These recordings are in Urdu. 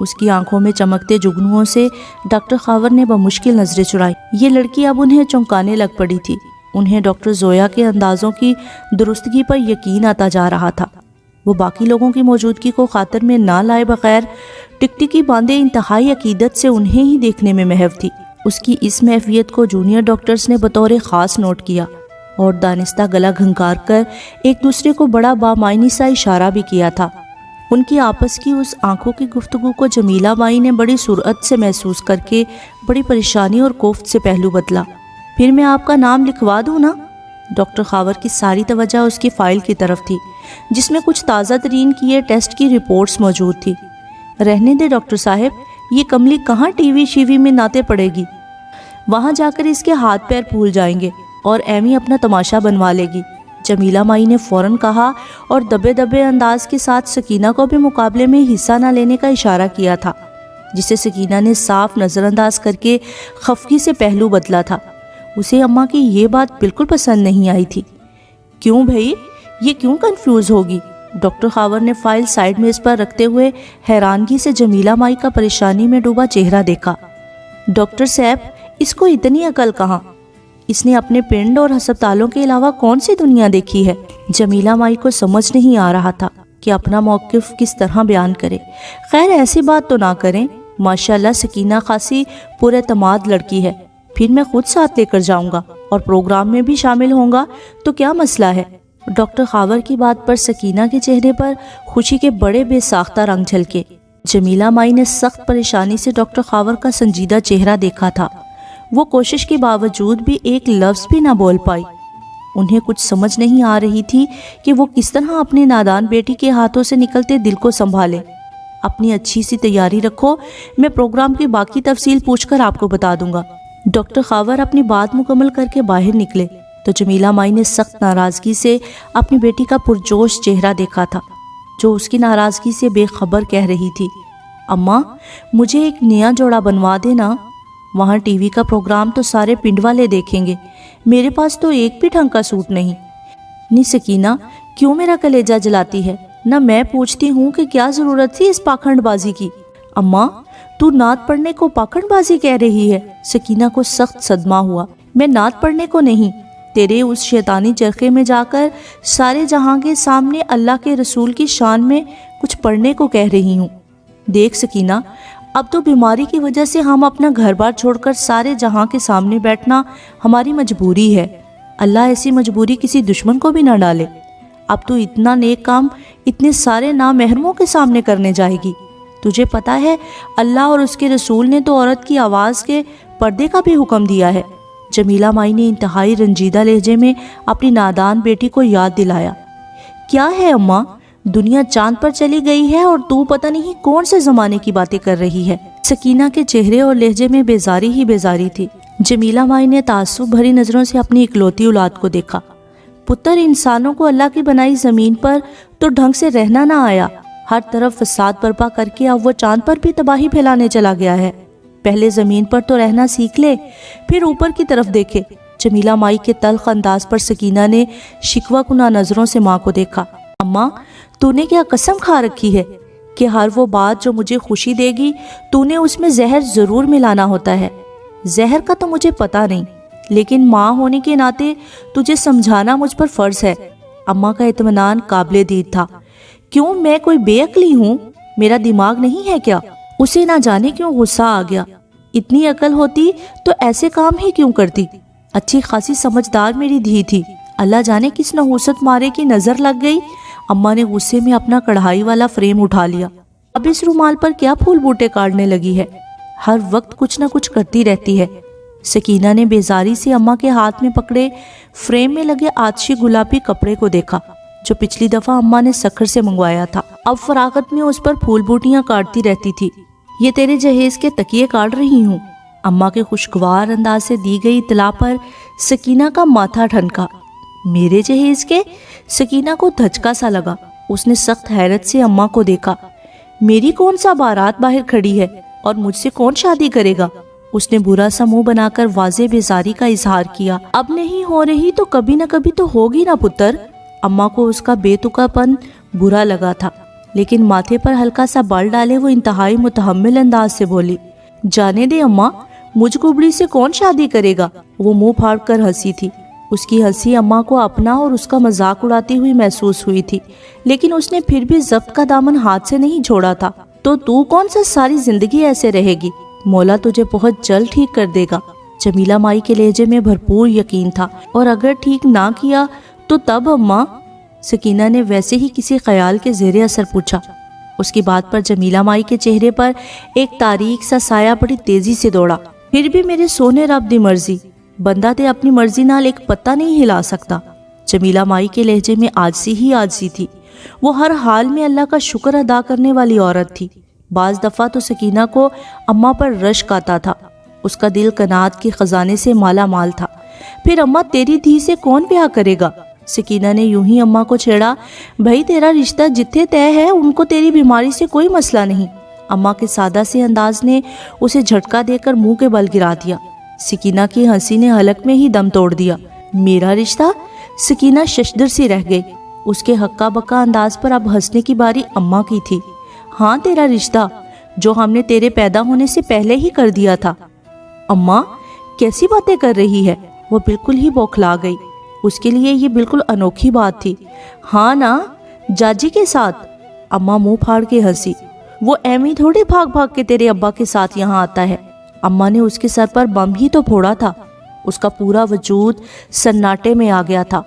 اس کی آنکھوں میں چمکتے جگنوؤں سے ڈاکٹر خاور نے بمشکل نظریں چرائی۔ یہ لڑکی اب انہیں چونکانے لگ پڑی تھی۔ انہیں ڈاکٹر زویا کے اندازوں کی درستگی پر یقین آتا جا رہا تھا۔ وہ باقی لوگوں کی موجودگی کو خاطر میں نہ لائے بغیر ٹکٹکی باندھے انتہائی عقیدت سے انہیں ہی دیکھنے میں محو تھی۔ اس کی اس محویت کو جونیئر ڈاکٹرز نے بطور خاص نوٹ کیا اور دانستہ گلا گھنکار کر ایک دوسرے کو بڑا بامعنی سا اشارہ بھی کیا تھا۔ ان کی آپس کی اس آنکھوں کی گفتگو کو جمیلہ مائی نے بڑی سرعت سے محسوس کر کے بڑی پریشانی اور کوفت سے پہلو بدلا۔ پھر میں آپ کا نام لکھوا دوں نا؟ ڈاکٹر خاور کی ساری توجہ اس کی فائل کی طرف تھی جس میں کچھ تازہ ترین کیے ٹیسٹ کی رپورٹس موجود تھی۔ رہنے دے ڈاکٹر صاحب، یہ کملی کہاں ٹی وی شیوی میں ناتے پڑے گی؟ وہاں جا کر اس کے ہاتھ پیر پھول جائیں گے اور ایمی اپنا تماشا بنوا لے گی، جمیلہ مائی نے فوراً کہا اور دبے دبے انداز کے ساتھ سکینہ کو بھی مقابلے میں حصہ نہ لینے کا اشارہ کیا تھا، جسے سکینہ نے صاف نظر انداز کر کے خفگی سے پہلو بدلا تھا۔ اسے اماں کی یہ بات بالکل پسند نہیں آئی تھی۔ کیوں بھائی، یہ کیوں کنفیوز ہوگی؟ ڈاکٹر خاور نے فائل سائیڈ میں اس پر رکھتے ہوئے حیرانگی سے جمیلہ مائی کا پریشانی میں ڈوبا چہرہ دیکھا۔ ڈاکٹر صاحب، اس کو اتنی عقل کہاں؟ اس نے اپنے پنڈ اور ہسپتالوں کے علاوہ کون سی دنیا دیکھی ہے؟ جمیلہ مائی کو سمجھ نہیں آ رہا تھا کہ اپنا موقف کس طرح بیان کرے۔ خیر ایسی بات تو نہ کریں، ماشاءاللہ سکینہ خاصی پر اعتماد لڑکی ہے، پھر میں خود ساتھ لے کر جاؤں گا اور پروگرام میں بھی شامل ہوں گا تو کیا مسئلہ ہے؟ ڈاکٹر خاور کی بات پر سکینہ کے چہرے پر خوشی کے بڑے بے ساختہ رنگ جھلکے۔ جمیلہ مائی نے سخت پریشانی سے ڈاکٹر خاور کا سنجیدہ چہرہ دیکھا تھا۔ وہ کوشش کے باوجود بھی ایک لفظ بھی نہ بول پائی۔ انہیں کچھ سمجھ نہیں آ رہی تھی کہ وہ کس طرح اپنے نادان بیٹی کے ہاتھوں سے نکلتے دل کو سنبھالے۔ اپنی اچھی سی تیاری رکھو، میں پروگرام کی باقی تفصیل پوچھ کر آپ کو بتا دوں گا۔ ڈاکٹر خاور اپنی بات مکمل کر کے باہر نکلے تو جمیلہ مائی نے سخت ناراضگی سے اپنی بیٹی کا پرجوش چہرہ دیکھا تھا، جو اس کی ناراضگی سے بے خبر کہہ رہی تھی، اماں مجھے ایک نیا جوڑا بنوا دینا، وہاں ٹی وی کا پروگرام تو سارے پنڈ والے دیکھیں گے، میرے پاس تو ایک بھی ڈھنگ کا سوٹ نہیں۔ نی سکینہ، کیوں میرا کلیجہ جلاتی ہے؟ نہ میں پوچھتی ہوں کہ کیا ضرورت تھی اس پاکھنڈ بازی کی؟ اماں تو نعت پڑھنے کو پاکھنڈ بازی کہہ رہی ہے؟ سکینہ کو سخت صدمہ ہوا۔ میں نعت پڑھنے کو نہیں، تیرے اس شیطانی چرخے میں جا کر سارے جہاں کے سامنے اللہ کے رسول کی شان میں کچھ پڑھنے کو کہہ رہی ہوں۔ دیکھ سکینہ، اب تو بیماری کی وجہ سے ہم اپنا گھر بار چھوڑ کر سارے جہاں کے سامنے بیٹھنا ہماری مجبوری ہے۔ اللہ ایسی مجبوری کسی دشمن کو بھی نہ ڈالے۔ اب تو اتنا نیک کام اتنے سارے نامحرموں کے سامنے کرنے جائے گی؟ تجھے پتا ہے اللہ اور اس کے رسول نے تو عورت کی آواز کے پردے کا بھی حکم دیا ہے۔ جمیلہ مائی نے انتہائی رنجیدہ لہجے میں اپنی نادان بیٹی کو یاد دلایا۔ کیا ہے اماں، دنیا چاند پر چلی گئی ہے اور تو پتہ نہیں کون سے زمانے کی باتیں کر رہی ہے۔ سکینہ کے چہرے اور لہجے میں بیزاری ہی بیزاری تھی۔ جمیلہ مائی نے تعصب بھری نظروں سے اپنی اکلوتی اولاد کو دیکھا۔ پتر، انسانوں کو اللہ کی بنائی زمین پر تو ڈھنگ سے رہنا نہ آیا، ہر طرف فساد برپا کر کے اب وہ چاند پر بھی تباہی پھیلانے چلا گیا ہے۔ پہلے زمین پر تو رہنا سیکھ لے، پھر اوپر کی طرف دیکھے۔ جمیلہ مائی کے تلخ انداز پر سکینہ نے شکوہ کنہ نظروں سے ماں کو دیکھا۔ اماں، تو نے کیا قسم کھا رکھی ہے کہ ہر وہ بات جو مجھے خوشی دے گی تو نے اس میں زہر ضرور ملانا ہوتا ہے؟ زہر کا تو مجھے پتا نہیں، لیکن ماں ہونے کے ناطے تجھے سمجھانا مجھ پر فرض ہے۔ اماں کا اطمینان قابل دید تھا۔ کیوں میں کوئی بے عقلی ہوں؟ میرا دماغ نہیں ہے کیا؟ اسے نہ جانے کیوں غصہ آ گیا۔ اتنی عقل ہوتی تو ایسے کام ہی کیوں کرتی؟ اچھی خاصی سمجھدار میری دھی تھی، اللہ جانے کس نحوست مارے کی نظر لگ گئی۔ اماں نے غصے میں اپنا کڑھائی والا فریم اٹھا لیا۔ اب اس رومال پر کیا پھول بوٹے کاٹنے لگی ہے؟ ہر وقت کچھ نہ کچھ کرتی رہتی ہے۔ سکینہ نے بیزاری سے اماں کے ہاتھ میں پکڑے فریم میں لگے آتشی گلابی کپڑے کو دیکھا جو پچھلی دفعہ اماں نے سکھر سے منگوایا تھا۔ اب فراغت میں اس پر پھول بوٹیاں کاٹتی رہتی تھی۔ یہ تیرے جہیز کے تکیے کاٹ رہی ہوں۔ اماں کے خوشگوار انداز سے دی گئی اطلاع پر سکینہ کا ماتھا ٹھنکا۔ میرے جہیز کے؟ سکینہ کو دھچکا سا لگا۔ اس نے سخت حیرت سے اماں کو دیکھا۔ میری کون سا بارات باہر کھڑی ہے اور مجھ سے کون شادی کرے گا؟ اس نے برا سا منہ بنا کر واضح بیزاری کا اظہار کیا۔ اب نہیں ہو رہی تو کبھی نہ کبھی تو ہوگی نا پتر۔ اماں کو اس کا بے تکا پن برا لگا تھا۔ لیکن ماتھے پر ہلکا سا بال ڈالے وہ انتہائی متحمل انداز سے بولی، جانے دے اماں، مجھ گبڑی سے کون شادی کرے گا؟ وہ منہ پھاڑ کر ہنسی تھی۔ اس کی ہنسی اماں کو اپنا اور اس کا مذاق اڑاتی ہوئی محسوس ہوئی تھی، لیکن اس نے پھر بھی ضبط کا دامن ہاتھ سے نہیں چھوڑا تھا۔ تو کون سا ساری زندگی ایسے رہے گی؟ مولا تجھے بہت جلد ٹھیک کر دے گا۔ جمیلہ مائی کے لہجے میں بھرپور یقین تھا۔ اور اگر ٹھیک نہ کیا تو تب اماں؟ سکینہ نے ویسے ہی کسی خیال کے زیر اثر پوچھا۔ اس کی بات پر جمیلہ مائی کے چہرے پر ایک تاریک سا سایہ بڑی تیزی سے دوڑا۔ پھر بھی میرے سونے رب دی مرضی، بندہ تے اپنی مرضی نال ایک پتا نہیں ہلا سکتا۔ جمیلہ مائی کے لہجے میں عاجزی ہی عاجزی تھی۔ وہ ہر حال میں اللہ کا شکر ادا کرنے والی عورت تھی۔ بعض دفعہ تو سکینہ کو اماں پر رشک آتا تھا۔ اس کا دل قناعت کے خزانے سے مالا مال تھا۔ پھر اماں تیری دھی سے کون بیاہ کرے گا؟ سکینہ نے یوں ہی اماں کو چھیڑا۔ بھائی تیرا رشتہ جتھے طے ہے، ان کو تیری بیماری سے کوئی مسئلہ نہیں۔ اماں کے سادہ سے انداز نے اسے جھٹکا دے کر منہ کے بل گرا دیا۔ سکینہ کی ہنسی نے حلق میں ہی دم توڑ دیا۔ میرا رشتہ؟ سکینہ ششدر سی رہ گئی۔ اس کے ہکا بکا انداز پر اب ہنسنے کی باری اماں کی تھی۔ ہاں تیرا رشتہ، جو ہم نے تیرے پیدا ہونے سے پہلے ہی کر دیا تھا۔ اماں کیسی باتیں کر رہی ہے؟ وہ بالکل ہی بوکھلا گئی۔ اس کے لیے یہ بالکل انوکھی بات تھی۔ ہاں نا، جاجی کے ساتھ۔ اماں منہ پھاڑ کے ہنسی۔ وہ ایمی تھوڑی بھاگ بھاگ کے تیرے ابا کے ساتھ یہاں آتا ہے۔ اماں نے اس کے سر پر بم ہی تو پھوڑا تھا۔ اس کا پورا وجود سناٹے میں آ گیا تھا۔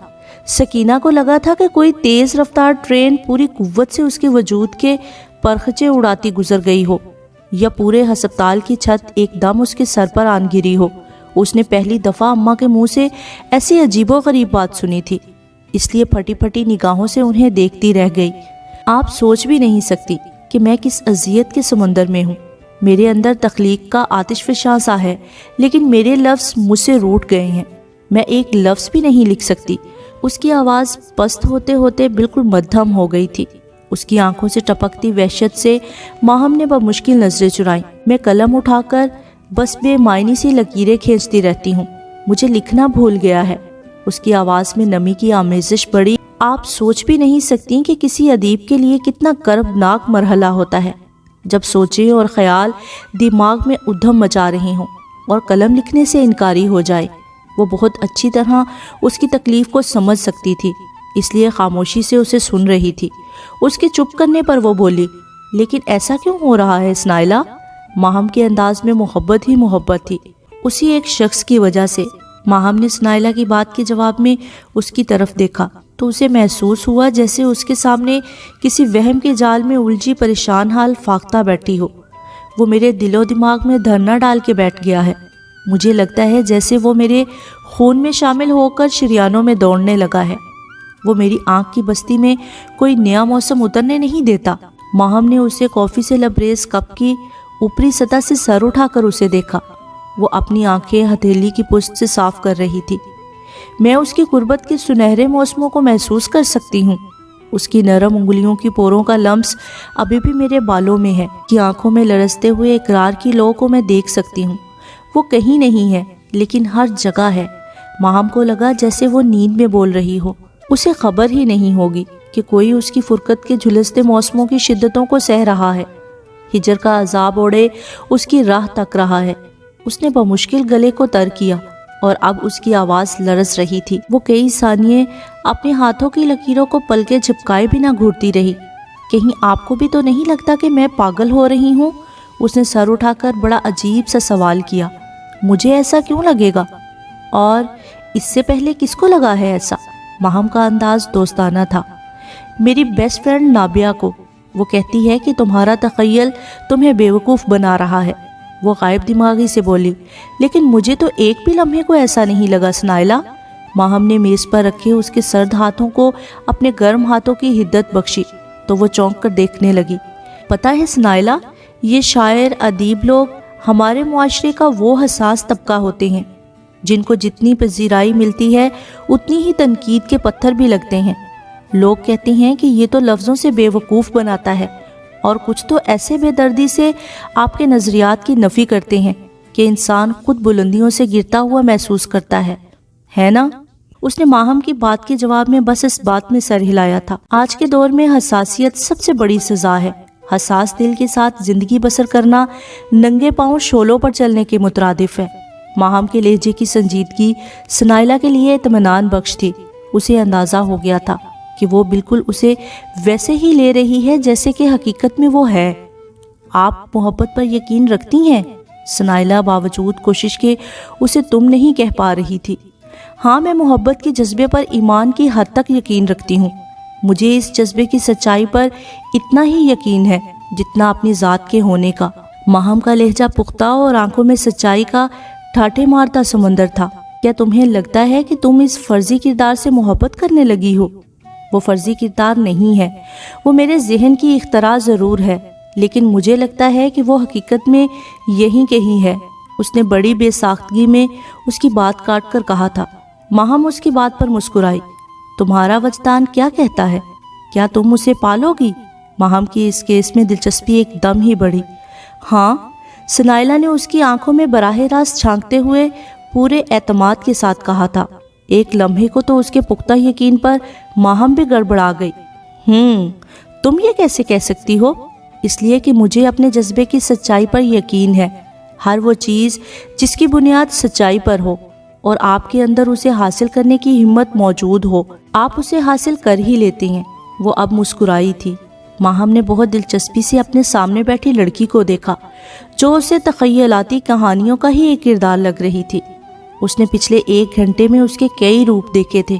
سکینہ کو لگا تھا کہ کوئی تیز رفتار ٹرین پوری قوت سے اس کے وجود کے پرخچے اڑاتی گزر گئی ہو، یا پورے ہسپتال کی چھت ایک دم اس کے سر پر آن گری ہو۔ اس نے پہلی دفعہ اماں کے منہ سے ایسی عجیب و غریب بات سنی تھی، اس لیے پھٹی پھٹی نگاہوں سے انہیں دیکھتی رہ گئی۔ آپ سوچ بھی نہیں سکتی کہ میں کس اذیت کے سمندر میں ہوں۔ میرے اندر تخلیق کا آتش فشاں سا ہے، لیکن میرے لفظ مجھ سے روٹ گئے ہیں۔ میں ایک لفظ بھی نہیں لکھ سکتی۔ اس کی آواز پست ہوتے ہوتے بالکل مدھم ہو گئی تھی۔ اس کی آنکھوں سے ٹپکتی وحشت سے ماہم نے بمشکل نظریں چرائیں۔ میں قلم اٹھا کر بس بے معنی سی لکیریں کھینچتی رہتی ہوں۔ مجھے لکھنا بھول گیا ہے۔ اس کی آواز میں نمی کی آمیزش بڑی۔ آپ سوچ بھی نہیں سکتی کہ کسی ادیب کے لیے کتنا کربناک مرحلہ ہوتا ہے، جب سوچیں اور خیال دماغ میں ادھم مچا رہے ہوں اور قلم لکھنے سے انکاری ہو جائے۔ وہ بہت اچھی طرح اس کی تکلیف کو سمجھ سکتی تھی، اس لیے خاموشی سے اسے سن رہی تھی۔ اس کے چپ کرنے پر وہ بولی، لیکن ایسا کیوں ہو رہا ہے سنائلہ؟ ماہم کے انداز میں محبت ہی محبت تھی، اسی ایک شخص کی وجہ سے۔ ماہم نے سنائلہ کی بات کے جواب میں اس کی طرف دیکھا تو اسے محسوس ہوا جیسے اس کے سامنے کسی وہم کے جال میں الجھی پریشان حال فاختہ بیٹھی ہو۔ وہ میرے دل و دماغ میں دھرنا ڈال کے بیٹھ گیا ہے۔ مجھے لگتا ہے جیسے وہ میرے خون میں شامل ہو کر شریانوں میں دوڑنے لگا ہے۔ وہ میری آنکھ کی بستی میں کوئی نیا موسم اترنے نہیں دیتا۔ ماہم نے اسے کافی سے لبریز کپ کی اوپری سطح سے سر اٹھا کر اسے دیکھا۔ وہ اپنی آنکھیں ہتھیلی کی پشت سے صاف کر رہی تھی۔ میں اس کی قربت کے سنہرے موسموں کو محسوس کر سکتی ہوں۔ اس کی نرم انگلیوں کی پوروں کا لمس ابھی بھی میرے بالوں میں ہے، کہ آنکھوں میں لرزتے ہوئے اقرار کی لو کو میں دیکھ سکتی ہوں۔ وہ کہیں نہیں ہے، لیکن ہر جگہ ہے۔ ماہم کو لگا جیسے وہ نیند میں بول رہی ہو۔ اسے خبر ہی نہیں ہوگی کہ کوئی اس کی فرقت کے جھلستے موسموں کی شدتوں کو سہ رہا ہے۔ ہجر کا عذاب اوڑے اس کی راہ تک رہا ہے۔ اس نے بمشکل گلے کو تر کیا اور اب اس کی آواز لرز رہی تھی۔ وہ کئی ثانیے اپنے ہاتھوں کی لکیروں کو پلکیں جھپکائے بنا گھورتی رہی۔ کہیں آپ کو بھی تو نہیں لگتا کہ میں پاگل ہو رہی ہوں؟ اس نے سر اٹھا کر بڑا عجیب سا سوال کیا۔ مجھے ایسا کیوں لگے گا؟ اور اس سے پہلے کس کو لگا ہے ایسا؟ ماہم کا انداز دوستانہ تھا۔ میری بیسٹ فرینڈ نابیہ کو۔ وہ کہتی ہے کہ تمہارا تخیل تمہیں بیوقوف بنا رہا ہے۔ وہ غائب دماغی سے بولی، لیکن مجھے تو ایک بھی لمحے کو ایسا نہیں لگا سنائلہ۔ ماہم نے میز پر رکھے اس کے سرد ہاتھوں کو اپنے گرم ہاتھوں کی حدت بخشی تو وہ چونک کر دیکھنے لگی۔ پتہ ہے سنائلہ، یہ شاعر ادیب لوگ ہمارے معاشرے کا وہ حساس طبقہ ہوتے ہیں جن کو جتنی پذیرائی ملتی ہے اتنی ہی تنقید کے پتھر بھی لگتے ہیں۔ لوگ کہتے ہیں کہ یہ تو لفظوں سے بے وقوف بناتا ہے، اور کچھ تو ایسے بے دردی سے آپ کے نظریات کی نفی کرتے ہیں کہ انسان خود بلندیوں سے گرتا ہوا محسوس کرتا ہے نا؟ اس نے ماہم کی بات کے جواب میں بس اس بات میں سر ہلایا تھا۔ آج کے دور میں حساسیت سب سے بڑی سزا ہے۔ حساس دل کے ساتھ زندگی بسر کرنا ننگے پاؤں شولوں پر چلنے کے مترادف ہے۔ ماہم کے لہجے کی سنجیدگی سنائلہ کے لیے اطمینان بخش تھی۔ اسے اندازہ ہو گیا تھا کہ وہ بالکل اسے ویسے ہی لے رہی ہے جیسے کہ حقیقت میں وہ ہے۔ آپ محبت پر یقین رکھتی ہیں؟ سنائلہ باوجود کوشش کے اسے تم نہیں کہہ پا رہی تھی۔ ہاں، میں محبت کے جذبے پر ایمان کی حد تک یقین رکھتی ہوں۔ مجھے اس جذبے کی سچائی پر اتنا ہی یقین ہے جتنا اپنی ذات کے ہونے کا۔ ماہم کا لہجہ پختہ اور آنکھوں میں سچائی کا ٹھاٹھے مارتا سمندر تھا۔ کیا تمہیں لگتا ہے کہ تم اس فرضی کردار سے محبت کرنے لگی ہو؟ وہ فرضی کردار نہیں ہے، وہ میرے ذہن کی اختراع ضرور ہے، لیکن مجھے لگتا ہے کہ وہ حقیقت میں یہی کہیں ہے۔ اس نے بڑی بے ساختگی میں اس کی بات کاٹ کر کہا تھا۔ ماہم اس کی بات پر مسکرائی۔ تمہارا وجدان کیا کہتا ہے؟ کیا تم اسے پالو گی؟ ماہم کی اس کیس میں دلچسپی ایک دم ہی بڑھی۔ ہاں، سنائلہ نے اس کی آنکھوں میں براہ راست جھانکتے ہوئے پورے اعتماد کے ساتھ کہا تھا۔ ایک لمحے کو تو اس کے پختہ یقین پر ماہم بھی گڑبڑا گئی۔ تم یہ کیسے کہہ سکتی ہو؟ اس لیے کہ مجھے اپنے جذبے کی سچائی پر یقین ہے۔ ہر وہ چیز جس کی بنیاد سچائی پر ہو اور آپ کے اندر اسے حاصل کرنے کی ہمت موجود ہو، آپ اسے حاصل کر ہی لیتے ہیں۔ وہ اب مسکرائی تھی۔ ماہم نے بہت دلچسپی سے اپنے سامنے بیٹھی لڑکی کو دیکھا جو اسے تخیلاتی کہانیوں کا ہی ایک کردار لگ رہی تھی۔ اس نے پچھلے 1 گھنٹے میں اس کے کئی روپ دیکھے تھے۔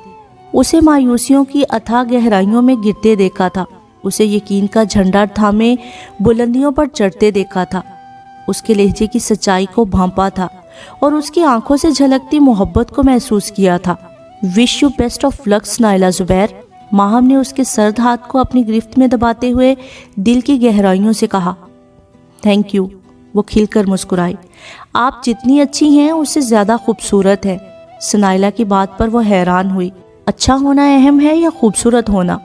اسے مایوسیوں کی اتھاہ گہرائیوں میں گرتے دیکھا تھا، اسے یقین کا جھنڈا تھامے بلندیوں پر چڑھتے دیکھا تھا، اس کے لہجے کی سچائی کو بھانپا تھا اور اس کی آنکھوں سے جھلکتی محبت کو محسوس کیا تھا۔ وش یو بیسٹ آف لک سنائلہ زبیر، ماہم نے اس کے سرد ہاتھ کو اپنی گرفت میں دباتے ہوئے دل کی گہرائیوں سے کہا۔ تھینک یو، وہ کھل کر مسکرائی۔ آپ جتنی اچھی ہیں اس سے زیادہ خوبصورت ہیں۔ سنائلہ کی بات پر وہ حیران ہوئی۔ اچھا ہونا اہم ہے یا خوبصورت ہونا؟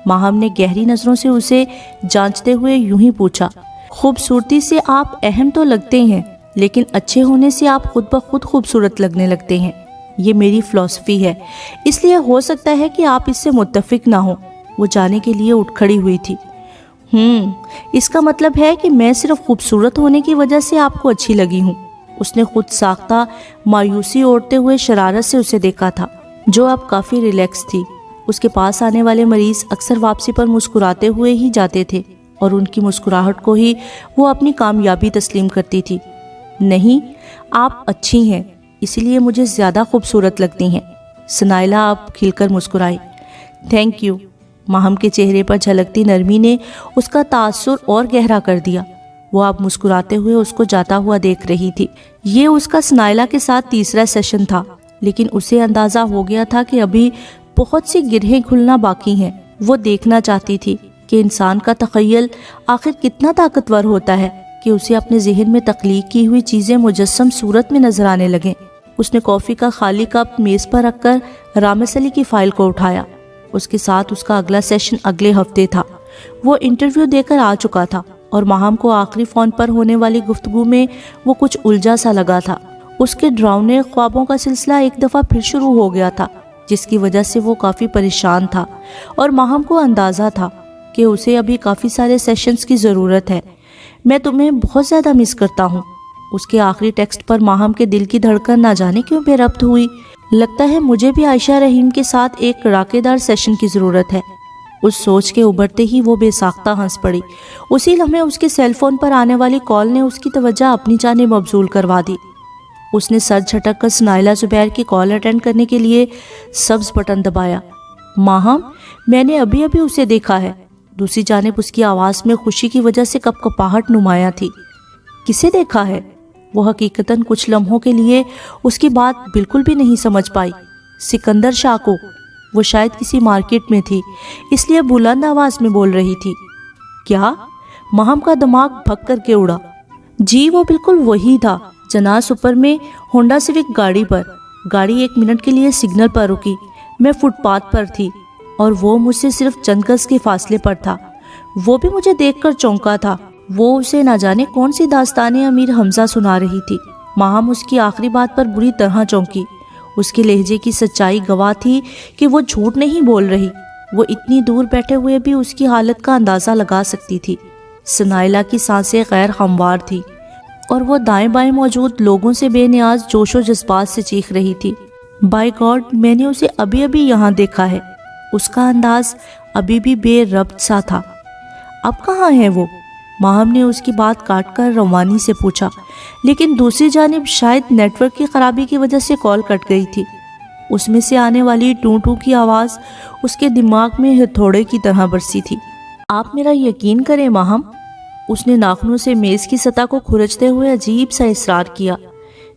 ماہم نے گہری نظروں سے اسے جانچتے ہوئے یوں ہی پوچھا۔ خوبصورتی سے آپ اہم تو لگتے ہیں، لیکن اچھے ہونے سے آپ خود بخود خوبصورت لگنے لگتے ہیں۔ یہ میری فلسفی ہے، اس لیے ہو سکتا ہے کہ آپ اس سے متفق نہ ہوں۔ وہ جانے کے لیے اٹھ کھڑی ہوئی تھی۔ اس کا مطلب ہے کہ میں صرف خوبصورت ہونے کی وجہ سے آپ کو اچھی لگی ہوں۔ اس نے خود ساختہ مایوسی اوڑھتے ہوئے شرارت سے اسے دیکھا تھا، جو اب کافی ریلیکس تھی۔ اس کے پاس آنے والے مریض اکثر واپسی پر مسکراتے ہوئے ہی جاتے تھے اور ان کی مسکراہٹ کو ہی وہ اپنی کامیابی تسلیم کرتی تھی۔ نہیں، آپ اچھی ہیں، اسی لیے مجھے زیادہ خوبصورت لگتی ہیں۔ سنائلہ اب کھل کر مسکرائی۔ تھینک یو، ماہم کے چہرے پر جھلکتی نرمی نے اس کا تاثر اور گہرا کر دیا۔ وہ اب مسکراتے ہوئے اس کو جاتا ہوا دیکھ رہی تھی۔ یہ اس کا سنائلہ کے ساتھ تیسرا سیشن تھا، لیکن اسے اندازہ ہو گیا تھا کہ ابھی بہت سی گرہیں کھلنا باقی ہیں۔ وہ دیکھنا چاہتی تھی کہ انسان کا تخیل آخر کتنا طاقتور ہوتا ہے کہ اسے اپنے ذہن میں تخلیق کی ہوئی چیزیں مجسم صورت میں نظر آنے لگیں۔ اس نے کافی کا خالی کپ میز پر رکھ کر رامس علی کی فائل کو اٹھایا۔ اس کے ساتھ اس کا اگلا سیشن اگلے ہفتے تھا۔ وہ انٹرویو دے کر آ چکا تھا اور ماہم کو آخری فون پر ہونے والی گفتگو میں وہ کچھ الجھا سا لگا تھا۔ اس کے ڈراؤنے خوابوں کا سلسلہ ایک دفعہ پھر شروع ہو گیا تھا، جس کی وجہ سے وہ کافی پریشان تھا اور ماہم کو اندازہ تھا کہ اسے ابھی کافی سارے سیشنز کی ضرورت ہے۔ میں تمہیں بہت زیادہ مس کرتا ہوں۔ اس کے آخری ٹیکسٹ پر ماہم کے دل کی دھڑکن نہ جانے کیوں بے ربط ہوئی۔ لگتا ہے مجھے بھی عائشہ رحیم کے ساتھ ایک راکے دار سیشن کی ضرورت ہے۔ اس سوچ کے ابھرتے ہی وہ بے ساختہ ہنس پڑی۔ اسی لمحے اس کے سیل فون پر آنے والی کال نے اس کی توجہ اپنی جانب مبذول کروا دی۔ اس نے سر جھٹک کر سنائلہ زبیر کی کال اٹینڈ کرنے کے لیے سبز بٹن دبایا۔ ماہم، میں نے ابھی اسے دیکھا ہے۔ دوسری جانب اس کی آواز میں خوشی کی وجہ سے کپکپاہٹ نمایاں تھی۔ کسے دیکھا ہے؟ وہ حقیقتاً کچھ لمحوں کے لیے اس کی بات بالکل بھی نہیں سمجھ پائی۔ سکندر شاہ کو۔ وہ شاید کسی مارکیٹ میں تھی، اس لیے بلند آواز میں بول رہی تھی۔ کیا؟ ماہم کا دماغ بھگ کر کے اڑا۔ جی وہ بالکل وہی تھا، جناح سپر میں ہونڈا سیوک گاڑی پر۔ گاڑی 1 منٹ کے لیے سگنل پر رکی۔ میں فٹ پاتھ پر تھی اور وہ مجھ سے صرف چند گز کے فاصلے پر تھا۔ وہ بھی مجھے دیکھ کر چونکا تھا۔ وہ اسے نہ جانے کون سی داستان امیر حمزہ سنا رہی تھی۔ ماہم اس کی آخری بات پر بری طرح چونکی۔ اس کے لہجے کی سچائی گواہ تھی کہ وہ جھوٹ نہیں بول رہی۔ وہ اتنی دور بیٹھے ہوئے بھی اس کی حالت کا اندازہ لگا سکتی تھی۔ سنائلہ کی سانسیں غیر ہموار تھی اور وہ دائیں بائیں موجود لوگوں سے بے نیاز جوش و جذبات سے چیخ رہی تھی، بائی گاڈ، میں نے اسے ابھی ابھی یہاں دیکھا ہے۔ اس کا انداز ابھی بھی بے ربط سا تھا۔ اب کہاں ہے وہ؟ ماہم نے اس کی بات کاٹ کر روانی سے پوچھا، لیکن دوسری جانب شاید نیٹ ورک کی خرابی کی وجہ سے کال کٹ گئی تھی۔ اس میں سے آنے والی ٹوں ٹوں کی آواز اس کے دماغ میں ہتھوڑے کی طرح برسی تھی۔ آپ میرا یقین کریں ماہم، اس نے ناخنوں سے میز کی سطح کو کھرچتے ہوئے عجیب سا اصرار کیا،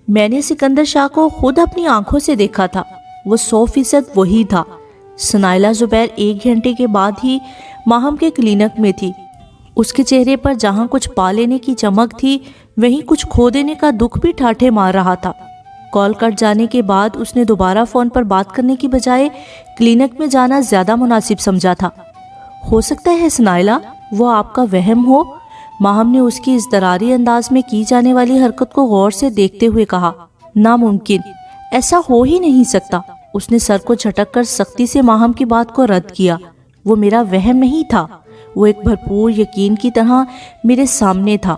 میں نے سکندر شاہ کو خود اپنی آنکھوں سے دیکھا تھا، وہ 100% وہی تھا۔ سنائلہ زبیر 1 گھنٹے کے بعد ہی ماہم کے کلینک میں تھی۔ اس کے چہرے پر جہاں کچھ پا لینے کی چمک تھی، وہیں کچھ کھو دینے کا دکھ بھی ٹھاٹھے مار رہا تھا۔ کال کٹ جانے کے بعد اس نے دوبارہ فون پر بات کرنے کی بجائے کلینک میں جانا زیادہ مناسب سمجھا تھا۔ ہو سکتا ہے سنائلہ وہ آپ کا وہم ہو، ماہم نے اس کی اضطراری انداز میں کی جانے والی حرکت کو غور سے دیکھتے ہوئے کہا۔ ناممکن، ایسا ہو ہی نہیں سکتا۔ اس نے سر کو جھٹک کر سختی سے ماہم کی بات کو رد کیا۔ وہ میرا وہم نہیں تھا، وہ ایک بھرپور یقین کی طرح میرے سامنے تھا،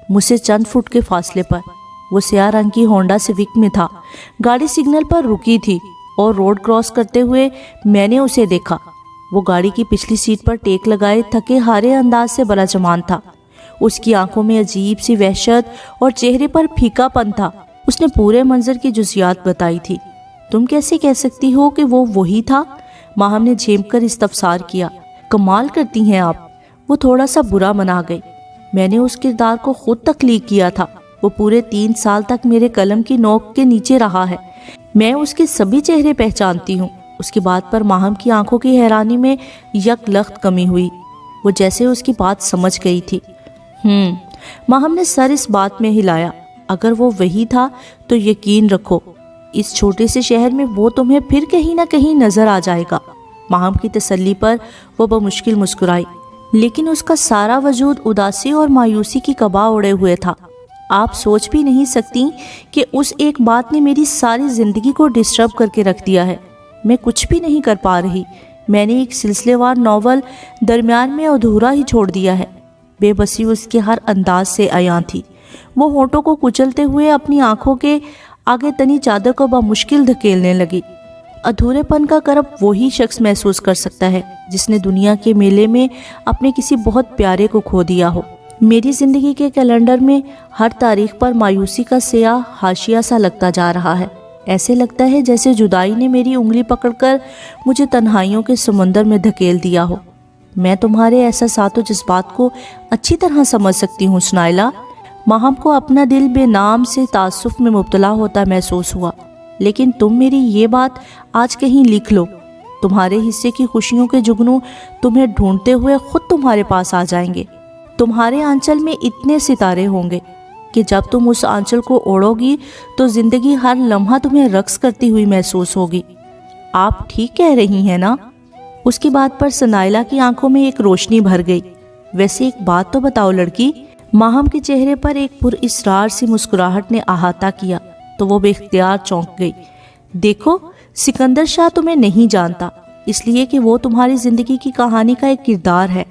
مجھ سے چند فٹ کے فاصلے پر۔ وہ سیاہ رنگ کی ہونڈا سیوک میں تھا، گاڑی سگنل پر رکی تھی اور روڈ کراس کرتے ہوئے میں نے اسے دیکھا۔ وہ گاڑی کی پچھلی سیٹ پر ٹیک لگائے تھکے ہارے انداز سے براجمان تھا۔ اس کی آنکھوں میں عجیب سی وحشت اور چہرے پر پھیکا پن تھا۔ اس نے پورے منظر کی جزیات بتائی تھی۔ تم کیسے کہہ سکتی ہو کہ وہ وہی تھا؟ ماہم نے جھیم کر استفسار کیا۔ کمال کرتی ہیں آپ۔ وہ تھوڑا سا برا منا گئی۔ میں نے اس کردار کو خود تخلیق کیا تھا، وہ پورے 3 سال تک میرے قلم کی نوک کے نیچے رہا ہے، میں اس کے سبھی چہرے پہچانتی ہوں۔ اس کی بات پر ماہم کی آنکھوں کی حیرانی میں یک لخت کمی ہوئی، وہ جیسے اس کی بات سمجھ گئی تھی۔ ماہم نے سر اس بات میں ہلایا، اگر وہ وہی تھا تو یقین رکھو اس چھوٹے سے شہر میں وہ تمہیں پھر کہیں نہ کہیں نظر آ جائے گا۔ ماہم کی تسلی پر وہ بمشکل مسکرائی، لیکن اس کا سارا وجود اداسی اور مایوسی کی قبا اوڑے ہوئے تھا۔ آپ سوچ بھی نہیں سکتی کہ اس ایک بات نے میری ساری زندگی کو ڈسٹرب کر کے رکھ دیا ہے۔ میں کچھ بھی نہیں کر پا رہی، میں نے ایک سلسلے وار ناول درمیان میں ادھورا ہی چھوڑ دیا ہے۔ بے بسی اس کے ہر انداز سے عیاں تھی۔ وہ ہونٹوں کو کچلتے ہوئے اپنی آنکھوں کے آگے تنی چادر کو بمشکل دھکیلنے لگی۔ ادھورے پن کا کرب وہی شخص محسوس کر سکتا ہے جس نے دنیا کے میلے میں اپنے کسی بہت پیارے کو کھو دیا ہو۔ میری زندگی کے کیلنڈر میں ہر تاریخ پر مایوسی کا سیاہ حاشیہ سا لگتا جا رہا ہے۔ ایسے لگتا ہے جیسے جدائی نے میری انگلی پکڑ کر مجھے تنہائیوں کے سمندر میں دھکیل دیا ہو۔ میں تمہارے احساسات و جذبات کو اچھی طرح سمجھ سکتی ہوں سنائلہ۔ ماہم کو اپنا دل بے نام سے تعصف میں مبتلا ہوتا محسوس ہوا، لیکن تم میری یہ بات آج کہیں لکھ لو، تمہارے حصے کی خوشیوں کے جگنو تمہیں ڈھونڈتے ہوئے خود تمہارے پاس آ جائیں گے۔ تمہارے آنچل میں اتنے ستارے ہوں گے کہ جب تم اس آنچل کو اوڑھو گی تو زندگی ہر لمحہ تمہیں رقص کرتی ہوئی محسوس ہوگی۔ آپ ٹھیک کہہ رہی ہیں نا؟ اس کی بات پر سنائلہ کی آنکھوں میں ایک روشنی بھر گئی۔ ویسے ایک بات تو بتاؤ لڑکی۔ ماہم کے چہرے پر ایک پر اسرار سی مسکراہٹ نے احاطہ کیا تو وہ بے اختیار چونک گئی۔ دیکھو، سکندر شاہ تمہیں نہیں جانتا، اس لیے کہ وہ تمہاری زندگی کی کہانی کا ایک کردار ہے،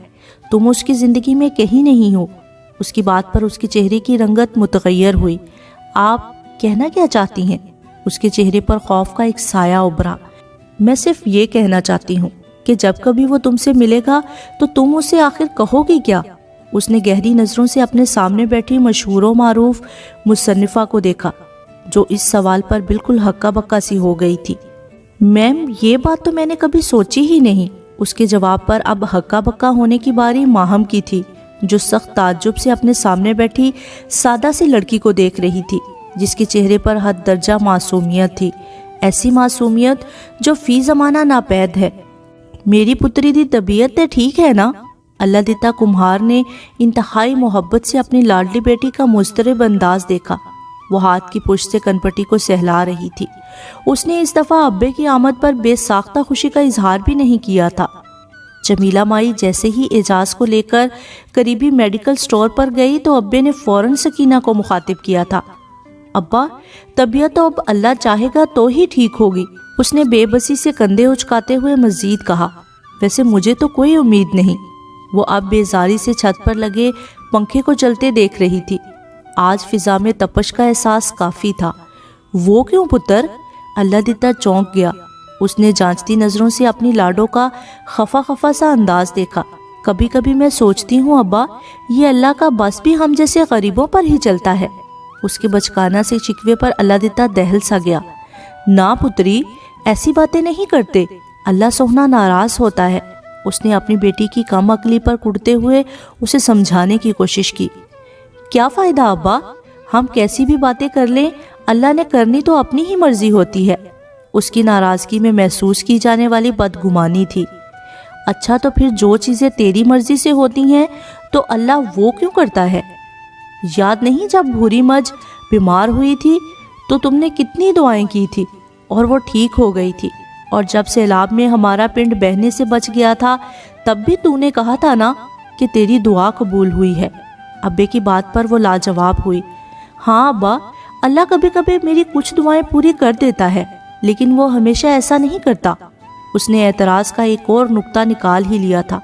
تم اس کی زندگی میں کہیں نہیں ہو۔ اس کی بات پر اس کے چہرے کی رنگت متغیر ہوئی۔ آپ کہنا کیا چاہتی ہیں؟ اس کے چہرے پر خوف کا ایک سایہ ابھرا۔ میں صرف یہ کہنا چاہتی ہوں کہ جب کبھی وہ تم سے ملے گا تو تم اسے آخر کہو گی کیا؟ اس نے گہری نظروں سے اپنے سامنے بیٹھی مشہور و معروف مصنفہ کو دیکھا جو اس سوال پر بالکل ہکا بکا سی ہو گئی تھی۔ میم، یہ بات تو میں نے کبھی سوچی ہی نہیں۔ اس کے جواب پر اب ہکا بکا ہونے کی باری ماہم کی تھی، جو سخت تعجب سے اپنے سامنے بیٹھی سادہ سی لڑکی کو دیکھ رہی تھی جس کے چہرے پر حد درجہ معصومیت تھی، ایسی معصومیت جو فی زمانہ ناپید ہے۔ میری پتری دی طبیعت تے ٹھیک ہے نا؟ اللہ دیتا کمہار نے انتہائی محبت سے اپنی لاڈلی بیٹی کا مضطرب انداز دیکھا۔ وہ ہاتھ کی پشت سے کنپٹی کو سہلا رہی تھی۔ اس نے اس دفعہ ابے کی آمد پر بے ساختہ خوشی کا اظہار بھی نہیں کیا تھا۔ جمیلہ مائی جیسے ہی اعجاز کو لے کر قریبی میڈیکل سٹور پر گئی تو ابے نے فوراً سکینہ کو مخاطب کیا تھا۔ ابا طبیعت تو اب اللہ چاہے گا تو ہی ٹھیک ہوگی، اس نے بے بسی سے کندھے اچکاتے ہوئے مزید کہا۔ ویسے مجھے تو کوئی امید نہیں۔ وہ اب بیزاری سے چھت پر لگے پنکھے کو چلتے دیکھ رہی تھی۔ آج فضا میں تپش کا احساس کافی تھا۔ وہ کیوں پتر؟ اللہ دیتا چونک گیا۔ اس نے جانچتی نظروں سے اپنی لاڈو کا خفا خفا سا انداز دیکھا۔ کبھی کبھی میں سوچتی ہوں ابا، یہ اللہ کا بس بھی ہم جیسے غریبوں پر ہی چلتا ہے۔ اس کے بچکانہ سے شکوے پر اللہ دیتا دہل سا گیا۔ نہ پتری، ایسی باتیں نہیں کرتے، اللہ سوہنا ناراض ہوتا ہے۔ اس نے اپنی بیٹی کی کم عقلی پر کڑتے ہوئے اسے سمجھانے کی کوشش کی۔ کیا فائدہ ابا، ہم کیسی بھی باتیں کر لیں، اللہ نے کرنی تو اپنی ہی مرضی ہوتی ہے۔ اس کی ناراضگی میں محسوس کی جانے والی بدگمانی تھی۔ اچھا تو پھر جو چیزیں تیری مرضی سے ہوتی ہیں تو اللہ وہ کیوں کرتا ہے؟ یاد نہیں جب بھوری مجھ بیمار ہوئی تھی تو تم نے کتنی دعائیں کی تھی اور وہ ٹھیک ہو گئی تھی، اور جب سیلاب میں ہمارا پنڈ بہنے سے بچ گیا تھا تب بھی تو نے کہا تھا نا کہ تیری دعا قبول ہوئی ہے۔ ابے کی بات پر وہ لاجواب ہوئی۔ ہاں ابا، اللہ کبھی کبھی میری کچھ دعائیں پوری کر دیتا ہے، لیکن وہ ہمیشہ ایسا نہیں کرتا۔ اس نے اعتراض کا ایک اور نقطہ نکال ہی لیا تھا۔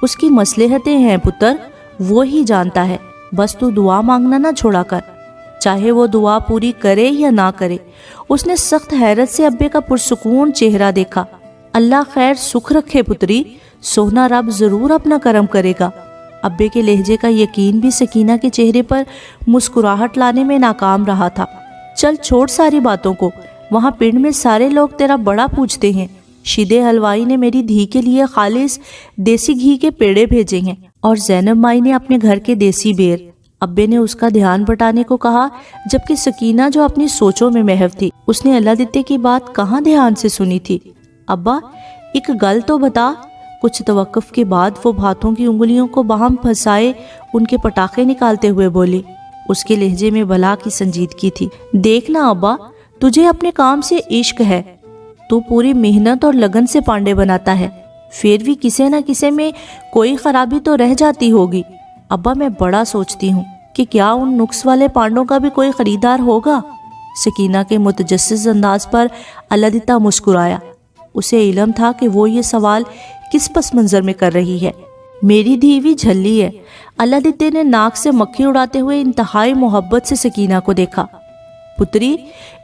اس کی مصلحتیں ہیں پتر، وہ ہی جانتا ہے، بس تو دعا مانگنا نہ چھوڑا کر، چاہے وہ دعا پوری کرے یا نہ کرے۔ اس نے سخت حیرت سے ابے کا پرسکون چہرہ دیکھا۔ اللہ خیر سکھ رکھے پتری، سوہنا رب ضرور اپنا کرم کرے گا۔ ابے کے لہجے کا یقین بھی سکینہ کے چہرے پر مسکراہٹ لانے میں ناکام رہا تھا۔ چل چھوڑ ساری باتوں کو، وہاں پنڈ میں سارے لوگ تیرا بڑا پوچھتے ہیں۔ شیدے حلوائی نے میری دھی کے لیے خالص دیسی گھی کے پیڑے بھیجے ہیں، اور زینب مائی نے اپنے گھر کے دیسی بیر۔ ابے نے اس کا دھیان بٹانے کو کہا، جبکہ سکینہ جو اپنی سوچوں میں محو تھی، اس نے اللہ دیتے کی بات کہاں دھیان سے سنی تھی۔ ابا ایک گل تو بتا۔ کچھ توقف کے بعد وہ ہاتھوں کی انگلیوں کو باہم پھنسائے ان کے پٹاخے نکالتے ہوئے بولی۔ اس کے لہجے میں بلا کی سنجیدگی تھی۔ دیکھنا ابا، تجھے اپنے کام سے عشق ہے، تو پوری محنت اور لگن سے پانڈے بناتا ہے، پھر بھی کسی نہ کسی میں کوئی خرابی تو رہ جاتی ہوگی۔ ابا میں بڑا سوچتی ہوں کہ کیا ان نقص والے پانڈوں کا بھی کوئی خریدار ہوگا؟ سکینہ کے متجسس انداز پر اللہ دیتا مسکرایا۔ اسے علم تھا کہ وہ یہ سوال کس پس منظر میں کر رہی ہے۔ میری دھیوی جھلی ہے۔ اللہ دیتے نے ناک سے مکھی اڑاتے ہوئے انتہائی محبت سے سکینہ کو دیکھا۔ پتری،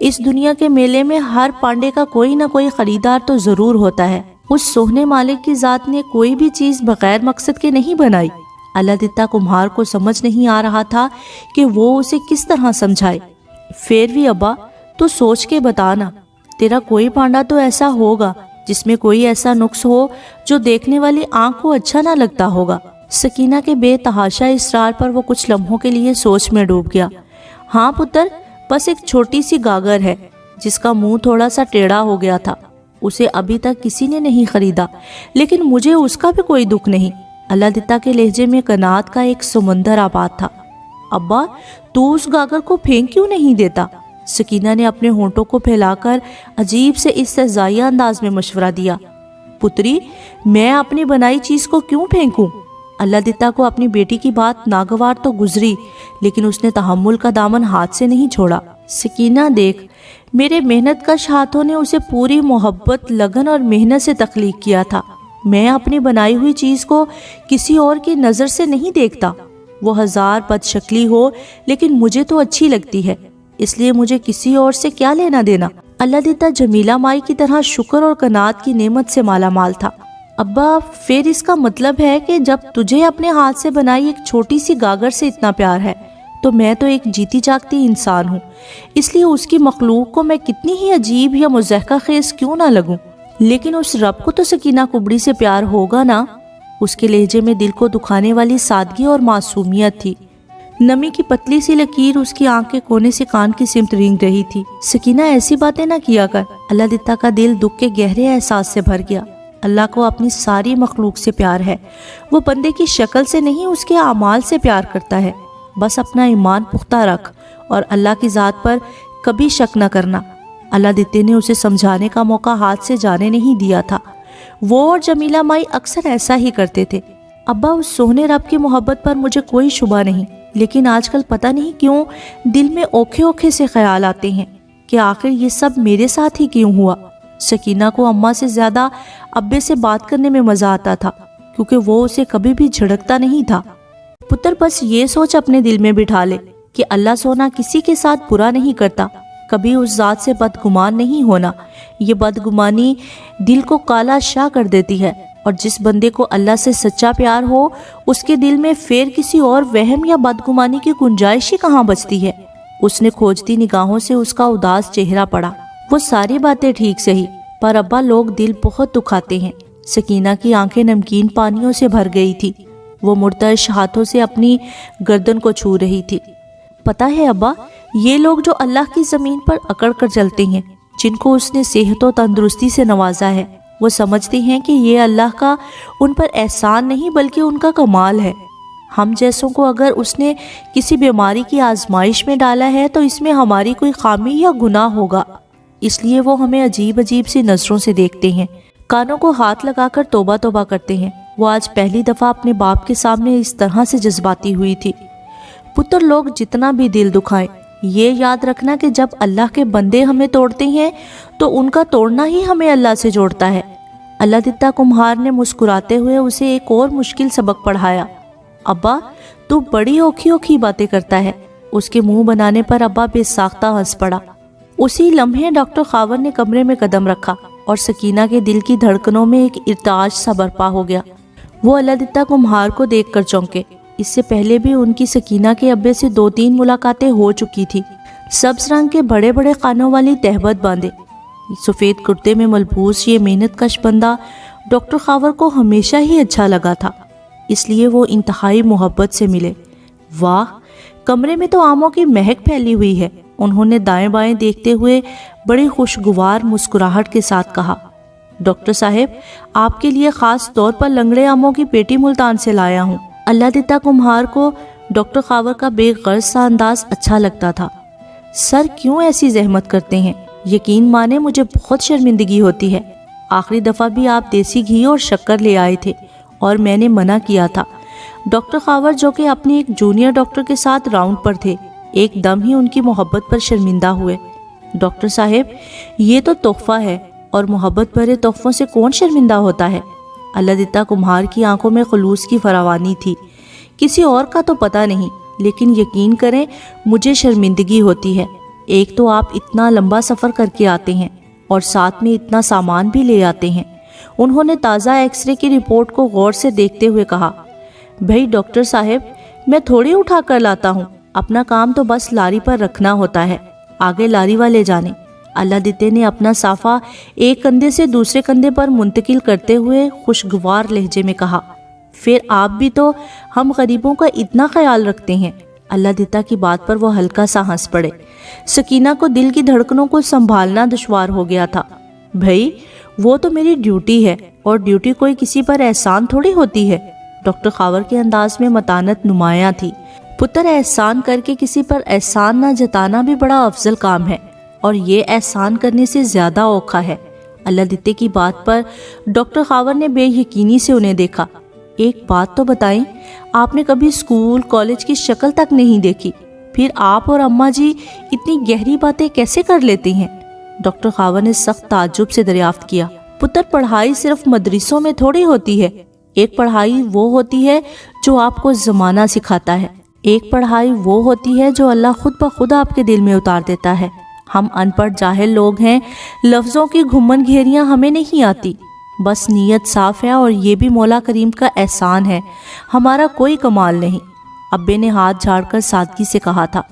اس دنیا کے میلے میں ہر پانڈے کا کوئی نہ کوئی خریدار تو ضرور ہوتا ہے۔ اس سوہنے مالک کی ذات نے کوئی بھی چیز بغیر مقصد کے نہیں بنائی۔ اللہ دیتا کمہار کو سمجھ نہیں آ رہا تھا کہ وہ اسے کس طرح سمجھائے۔ پھر بھی ابا تو سوچ کے بتانا، تیرا کوئی پانڈا تو ایسا ہوگا جس میں کوئی ایسا نقص ہو جو دیکھنے والی آنکھ کو اچھا نہ لگتا ہوگا۔ سکینہ کے بے تحاشا اصرار پر وہ کچھ لمحوں کے لیے سوچ میں ڈوب گیا۔ ہاں پتر، بس ایک چھوٹی سی گاگر ہے جس کا منہ تھوڑا سا ٹیڑھا ہو گیا تھا، اسے ابھی تک کسی نے نہیں خریدا، لیکن مجھے اس کا بھی کوئی دکھ نہیں۔ اللہ دیتا کے لہجے میں قناعت کا ایک سمندر آباد تھا۔ ابا تو اس گاگر کو پھینک کیوں نہیں دیتا؟ سکینہ نے اپنے ہونٹوں کو پھیلا کر عجیب سے استہزائیہ انداز میں مشورہ دیا۔ پتری، میں اپنی بنائی چیز کو کیوں پھینکوں؟ اللہ دیتا کو اپنی بیٹی کی بات ناگوار تو گزری، لیکن اس نے تحمل کا دامن ہاتھ سے نہیں چھوڑا۔ سکینہ دیکھ، میرے محنت کش ہاتھوں نے اسے پوری محبت، لگن اور محنت سے تخلیق کیا تھا۔ میں اپنی بنائی ہوئی چیز کو کسی اور کی نظر سے نہیں دیکھتا، وہ ہزار بد شکلی ہو لیکن مجھے تو اچھی لگتی ہے، اس لیے مجھے کسی اور سے کیا لینا دینا۔ اللہ دیتا جمیلہ مائی کی طرح شکر اور قناعت کی نعمت سے مالا مال تھا۔ ابا پھر اس کا مطلب ہے کہ جب تجھے اپنے ہاتھ سے بنائی ایک چھوٹی سی گاگر سے اتنا پیار ہے تو میں تو ایک جیتی جاگتی انسان ہوں، اس لیے اس کی مخلوق کو میں کتنی ہی عجیب یا مضحکہ خیز کیوں نہ لگوں، لیکن اس رب کو تو سکینہ کبڑی سے پیار ہوگا نا۔ اس کے لہجے میں دل کو دکھانے والی سادگی اور معصومیت تھی۔ نمی کی پتلی سی لکیر اس کی آنکھ کے کونے سے کان کی سمت رینگ رہی تھی۔ سکینہ ایسی باتیں نہ کیا کر۔ اللہ دیتا کا دل دکھ کے گہرے احساس سے بھر گیا۔ اللہ کو اپنی ساری مخلوق سے پیار ہے، وہ بندے کی شکل سے نہیں اس کے اعمال سے پیار کرتا ہے۔ بس اپنا ایمان پختہ رکھ اور اللہ کی ذات پر کبھی شک نہ کرنا۔ اللہ دیتے نے اسے سمجھانے کا موقع ہاتھ سے جانے نہیں دیا تھا۔ وہ اور جمیلہ مائی اکثر ایسا ہی کرتے تھے۔ ابا اس سوہنے رب کی محبت پر مجھے کوئی شبہ نہیں، لیکن آج کل پتہ نہیں کیوں دل میں اوکھے اوکھے سے خیال آتے ہیں کہ آخر یہ سب میرے ساتھ ہی کیوں ہوا۔ سکینہ کو اماں سے زیادہ ابے سے بات کرنے میں مزہ آتا تھا، کیونکہ وہ اسے کبھی بھی جھڑکتا نہیں تھا۔ پتر بس یہ سوچ اپنے دل میں بٹھا لے کہ اللہ سونا کسی کے ساتھ برا نہیں کرتا، کبھی اس ذات سے بدگمان نہیں ہونا۔ یہ بدگمانی دل کو کالا شاہ کر دیتی ہے، اور جس بندے کو اللہ سے سچا پیار ہو اس کے دل میں پھر کسی اور وہم یا بدگمانی کی گنجائش ہی کہاں بچتی ہے۔ اس نے کھوجتی نگاہوں سے اس کا اداس چہرہ پڑا۔ وہ ساری باتیں ٹھیک سہی، پر ابا لوگ دل بہت دکھاتے ہیں۔ سکینہ کی آنکھیں نمکین پانیوں سے بھر گئی تھی۔ وہ مرتعش ہاتھوں سے اپنی گردن کو چھو رہی تھی۔ پتہ ہے ابا، یہ لوگ جو اللہ کی زمین پر اکڑ کر چلتے ہیں، جن کو اس نے صحت و تندرستی سے نوازا ہے، وہ سمجھتے ہیں کہ یہ اللہ کا ان پر احسان نہیں بلکہ ان کا کمال ہے۔ ہم جیسوں کو اگر اس نے کسی بیماری کی آزمائش میں ڈالا ہے تو اس میں ہماری کوئی خامی یا گناہ ہوگا، اس لیے وہ ہمیں عجیب عجیب سی نظروں سے دیکھتے ہیں، کانوں کو ہاتھ لگا کر توبہ توبہ کرتے ہیں۔ وہ آج پہلی دفعہ اپنے باپ کے سامنے اس طرح سے جذباتی ہوئی تھی۔ پتر لوگ جتنا بھی دل دکھائیں، یہ یاد رکھنا کہ جب اللہ کے بندے ہمیں توڑتے ہیں تو ان کا توڑنا ہی ہمیں اللہ سے جوڑتا ہے۔ اللہ دتا کمہار نے مسکراتے ہوئے اسے ایک اور مشکل سبق پڑھایا۔ ابا، تو بڑی اوکھی اوکھی باتیں کرتا ہے۔ اس کے منہ بنانے پر ابا بے ساختہ ہنس پڑا۔ اسی لمحے ڈاکٹر خاور نے کمرے میں قدم رکھا اور سکینہ کے دل کی دھڑکنوں میں ایک ارتعاش سا برپا ہو گیا۔ وہ اللہ دتا کمہار کو دیکھ کر چونکے۔ اس سے پہلے بھی ان کی سکینہ کے ابے سے 2-3 ملاقاتیں ہو چکی تھی۔ سبز رنگ کے بڑے بڑے کانوں والی تہبت باندھے سفید کرتے میں ملبوس یہ محنت کش بندہ ڈاکٹر خاور کو ہمیشہ ہی اچھا لگا تھا، اس لیے وہ انتہائی محبت سے ملے۔ واہ، کمرے میں تو آموں کی مہک پھیلی ہوئی ہے، انہوں نے دائیں بائیں دیکھتے ہوئے بڑی خوشگوار مسکراہٹ کے ساتھ کہا۔ ڈاکٹر صاحب، آپ کے لیے خاص طور پر لنگڑے آموں کی پیٹی ملتان سے لایا ہوں۔ اللہ دتا کمہار کو ڈاکٹر خاور کا بے غرض سا انداز اچھا لگتا تھا۔ سر کیوں ایسی زحمت کرتے ہیں؟ یقین مانے مجھے بہت شرمندگی ہوتی ہے۔ آخری دفعہ بھی آپ دیسی گھی اور شکر لے آئے تھے اور میں نے منع کیا تھا۔ ڈاکٹر خاور جو کہ اپنے ایک جونیئر ڈاکٹر کے ساتھ راؤنڈ پر تھے، ایک دم ہی ان کی محبت پر شرمندہ ہوئے۔ ڈاکٹر صاحب، یہ تو تحفہ ہے اور محبت بھرے تحفوں سے کون شرمندہ ہوتا ہے؟ اللہ دتا کمہار کی آنکھوں میں خلوص کی فراوانی تھی۔ کسی اور کا تو پتہ نہیں، لیکن یقین کریں مجھے شرمندگی ہوتی ہے۔ ایک تو آپ اتنا لمبا سفر کر کے آتے ہیں اور ساتھ میں اتنا سامان بھی لے آتے ہیں۔ انہوں نے تازہ ایکس رے کی رپورٹ کو غور سے دیکھتے ہوئے کہا، بھائی ڈاکٹر صاحب، میں تھوڑی اٹھا کر لاتا ہوں، اپنا کام تو بس لاری پر رکھنا ہوتا ہے، آگے لاری والے جانے۔ اللہ دتے نے اپنا صافہ ایک کندھے سے دوسرے کندھے پر منتقل کرتے ہوئے خوشگوار لہجے میں کہا، پھر آپ بھی تو ہم غریبوں کا اتنا خیال رکھتے ہیں۔ اللہ دتا کی بات پر وہ ہلکا سا ہنس پڑے۔ سکینہ کو دل کی دھڑکنوں کو سنبھالنا دشوار ہو گیا تھا۔ بھائی، وہ تو میری ڈیوٹی ہے، اور ڈیوٹی کوئی کسی پر احسان تھوڑی ہوتی ہے۔ ڈاکٹر خاور کے انداز میں متانت نمایاں تھی۔ پتر، احسان کر کے کسی پر احسان نہ جتانا بھی بڑا افضل کام ہے، اور یہ احسان کرنے سے زیادہ اوکھا ہے۔ اللہ دتے کی بات پر ڈاکٹر خاور نے بے یقینی سے انہیں دیکھا۔ ایک بات تو بتائیں، آپ نے کبھی اسکول کالج کی شکل تک نہیں دیکھی، پھر آپ اور اماں جی اتنی گہری باتیں کیسے کر لیتی ہیں؟ ڈاکٹر خاور نے سخت تعجب سے دریافت کیا۔ پتر، پڑھائی صرف مدرسوں میں تھوڑی ہوتی ہے۔ ایک پڑھائی وہ ہوتی ہے جو آپ کو زمانہ سکھاتا ہے، ایک پڑھائی وہ ہوتی ہے جو اللہ خود بخود آپ کے دل میں اتار دیتا ہے۔ ہم ان پڑھ جاہل لوگ ہیں، لفظوں کی گھمن گھیریاں ہمیں نہیں آتی، بس نیت صاف ہے، اور یہ بھی مولا کریم کا احسان ہے، ہمارا کوئی کمال نہیں۔ ابے نے ہاتھ جھاڑ کر سادگی سے کہا تھا،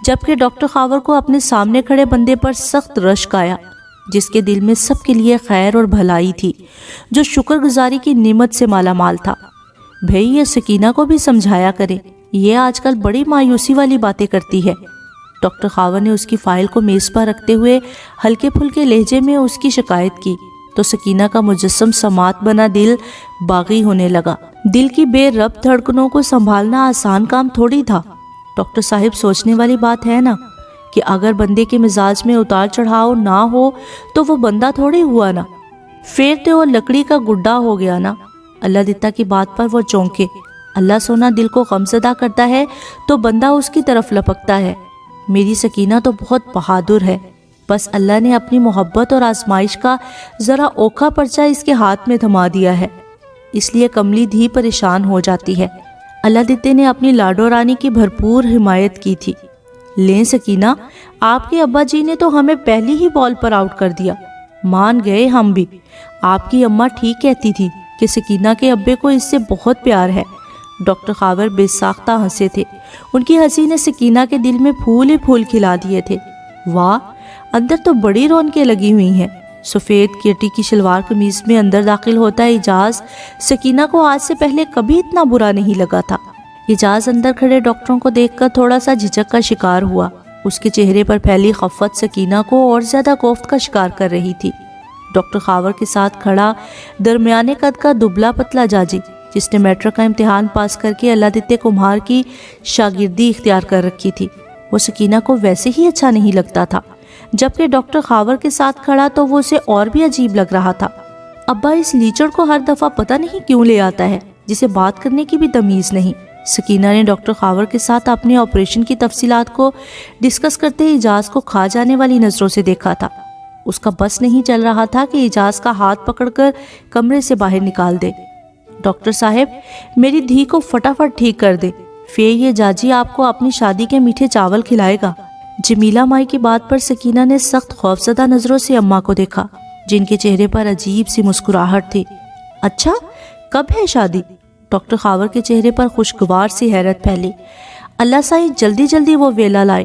جبکہ ڈاکٹر خاور کو اپنے سامنے کھڑے بندے پر سخت رشک آیا، جس کے دل میں سب کے لیے خیر اور بھلائی تھی، جو شکر گزاری کی نعمت سے مالا مال تھا۔ بھئی، یہ سکینہ کو بھی سمجھایا کرے، یہ آج کل بڑی مایوسی والی باتیں کرتی ہے۔ ڈاکٹر خاور نے اس کی فائل کو میز پر رکھتے ہوئے ہلکے پھلکے لہجے میں اس کی شکایت کی، تو سکینہ کا مجسم سماعت بنا دل باغی ہونے لگا۔ دل کی بے ربط دھڑکنوں کو سنبھالنا آسان کام تھوڑی تھا۔ ڈاکٹر صاحب، سوچنے والی بات ہے نا کہ اگر بندے کے مزاج میں اتار چڑھاؤ نہ ہو تو وہ بندہ تھوڑی ہوا نا، پھر تو وہ لکڑی کا گڈا ہو گیا نا۔ اللہ دتا کی بات پر وہ چونکے۔ اللہ سونا دل کو غمزدہ کرتا ہے تو بندہ اس کی طرف لپکتا ہے۔ میری سکینہ تو بہت بہادر ہے، بس اللہ نے اپنی محبت اور آزمائش کا ذرا اوکھا پرچہ اس کے ہاتھ میں تھما دیا ہے، اس لیے کملی دھی پریشان ہو جاتی ہے۔ اللہ دیتے نے اپنی لاڈو رانی کی بھرپور حمایت کی تھی۔ لیں سکینہ، آپ کے ابا جی نے تو ہمیں پہلی ہی بال پر آؤٹ کر دیا۔ مان گئے ہم بھی۔ آپ کی اماں ٹھیک کہتی تھی کہ سکینہ کے ابے کو اس سے بہت پیار ہے۔ ڈاکٹر خاور بے ساختہ ہنسے تھے۔ ان کی ہنسی نے سکینہ کے دل میں پھول ہی پھول کھلا دیے تھے۔ واہ، اندر تو بڑی رونقیں لگی ہوئی ہیں۔ سفید کیٹی کی شلوار قمیض میں اندر داخل ہوتا ہے اعجاز سکینہ کو آج سے پہلے کبھی اتنا برا نہیں لگا تھا۔ اعجاز اندر کھڑے ڈاکٹروں کو دیکھ کر تھوڑا سا جھجک کا شکار ہوا۔ اس کے چہرے پر پھیلی خفت سکینہ کو اور زیادہ کوفت کا شکار کر رہی تھی۔ ڈاکٹر خاور کے ساتھ کھڑا درمیانے قد کا دبلا پتلا جاجی، جس نے میٹرک کا امتحان پاس کر کے اللہ دتے کمہار کی شاگردی اختیار کر رکھی تھی، وہ سکینہ کو ویسے ہی اچھا نہیں لگتا تھا، جبکہ ڈاکٹر خاور کے ساتھ کھڑا تو وہ اسے اور بھی عجیب لگ رہا تھا۔ ابا اس لیچڑ کو ہر دفعہ پتہ نہیں کیوں لے آتا ہے، جسے بات کرنے کی بھی تمیز نہیں۔ سکینہ نے ڈاکٹر خاور کے ساتھ اپنے آپریشن کی تفصیلات کو ڈسکس کرتے اعجاز کو کھا جانے والی نظروں سے دیکھا تھا۔ اس کا بس نہیں چل رہا تھا کہ اعجاز کا ہاتھ پکڑ کر کمرے سے باہر نکال دے۔ ڈاکٹر صاحب، میری دھی کو فٹافٹ ٹھیک کر دے، یہ جاجی آپ کو اپنی شادی کے میٹھے چاول کھلائے گا۔ جمیلہ مائی کی بات پر سکینہ نے سخت خوفزدہ نظروں سے اماں کو دیکھا، جن کے چہرے پر عجیب سی مسکراہٹ تھی۔ اچھا، کب ہے شادی؟ ڈاکٹر خاور کے چہرے پر خوشگوار سی حیرت پھیلی۔ اللہ سائی جلدی جلدی وہ ویلا لائے،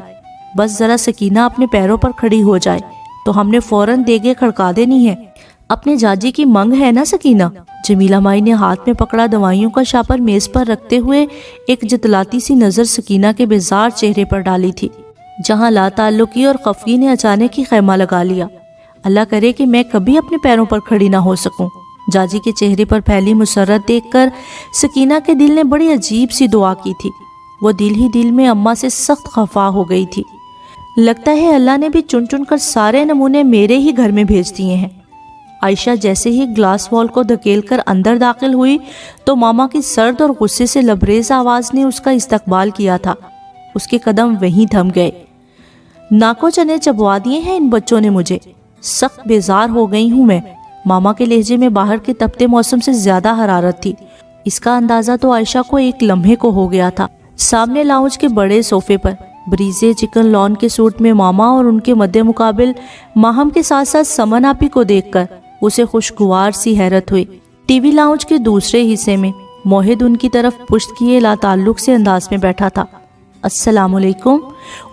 بس ذرا سکینہ اپنے پیروں پر کھڑی ہو جائے تو ہم نے فوراً دیگے کھڑکا دینی ہے۔ اپنے جاجی کی منگ ہے نا سکینہ؟ جمیلہ مائی نے ہاتھ میں پکڑا دوائیوں کا شاپر میز پر رکھتے ہوئے ایک جتلاتی سی نظر سکینہ کے بیزار چہرے پر ڈالی تھی، جہاں لا تعلقی اور خفگی نے اچانک ہی خیمہ لگا لیا۔ اللہ کرے کہ میں کبھی اپنے پیروں پر کھڑی نہ ہو سکوں۔ جاجی کے چہرے پر پھیلی مسرت دیکھ کر سکینہ کے دل نے بڑی عجیب سی دعا کی تھی۔ وہ دل ہی دل میں اماں سے سخت خفا ہو گئی تھی۔ لگتا ہے اللہ نے بھی چن چن کر سارے نمونے میرے ہی گھر میں بھیج دیے ہیں۔ عائشہ جیسے ہی گلاس وال کو دھکیل کر اندر داخل ہوئی تو ماما کی سرد اور غصے سے لبریز آواز نے اس کا استقبال کیا تھا۔ اس کے قدم وہیں تھم گئے۔ ناکو چنے چبوا دیے ہیں ان بچوں نے مجھے، سخت بیزار ہو گئی ہوں میں۔ ماما کے لہجے میں باہر کے تپتے موسم سے زیادہ حرارت تھی۔ اس کا اندازہ تو عائشہ کو ایک لمحے کو ہو گیا تھا۔ سامنے لاؤنج کے بڑے صوفے پر بریزے چکن لان کے سوٹ میں ماما اور ان کے مد مقابل ماہم کے ساتھ ساتھ سمن آپی کو دیکھ کر اسے خوشگوار سی حیرت ہوئی۔ ٹی وی لاؤنج کے دوسرے حصے میں موحد ان کی طرف پشت کیے لا تعلق سے انداز میں بیٹھا تھا۔ السلام علیکم۔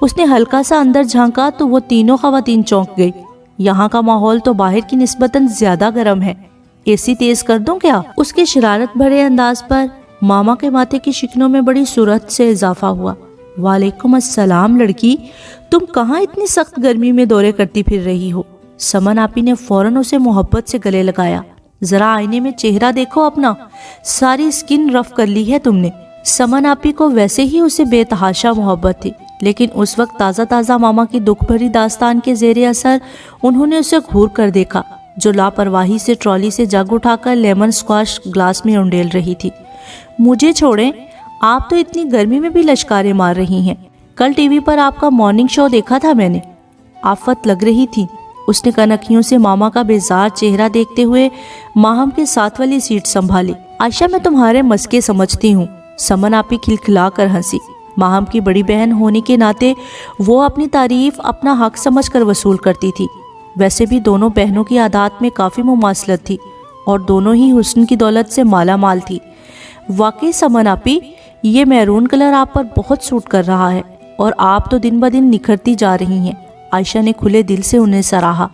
اس نے ہلکا سا اندر جھانکا تو وہ تینوں خواتین چونک گئی۔ یہاں کا ماحول تو باہر کی نسبتاً زیادہ گرم ہے، اے سی تیز کر دوں کیا؟ اس کے شرارت بھرے انداز پر ماما کے ماتھے کی شکنوں میں بڑی سرعت سے اضافہ ہوا۔ وعلیکم السلام لڑکی، تم کہاں اتنی سخت گرمی میں دورے کرتی پھر رہی ہو؟ سمن آپی نے فوراً اسے محبت سے گلے لگایا۔ ذرا آئینے میں چہرہ دیکھو اپنا، ساری اسکن رف کر لی ہے تم نے۔ سمن آپی کو ویسے ہی اسے بے تحاشا محبت تھی، لیکن اس وقت تازہ تازہ ماما کی دکھ بھری داستان کے زیر اثر انہوں نے اسے گھور کر دیکھا، جو لاپرواہی سے ٹرالی سے جگ اٹھا کر لیمن سکواش گلاس میں انڈیل رہی تھی۔ مجھے چھوڑیں، آپ تو اتنی گرمی میں بھی لشکاریں مار رہی ہیں۔ کل ٹی وی پر آپ کا مارننگ شو دیکھا تھا میں نے، آفت لگ رہی تھی۔ اس نے کنکھیوں سے ماما کا بیزار چہرہ دیکھتے ہوئے ماہم کے ساتھ والی سیٹ سنبھالی۔ عائشہ میں تمہارے مسکے سمجھتی ہوں، سمن آپی کھلکھلا کر ہنسی۔ ماہم کی بڑی بہن ہونے کے ناطے وہ اپنی تعریف اپنا حق سمجھ کر وصول کرتی تھی۔ ویسے بھی دونوں بہنوں کی عادات میں کافی مماثلت تھی اور دونوں ہی حسن کی دولت سے مالا مال تھی۔ واقعی سمن آپی، یہ میرون کلر آپ پر بہت سوٹ کر رہا ہے اور آپ تو دن بدن نکھرتی جا رہی ہیں۔ عائشہ نے کھلے دل سے انہیں سراہا۔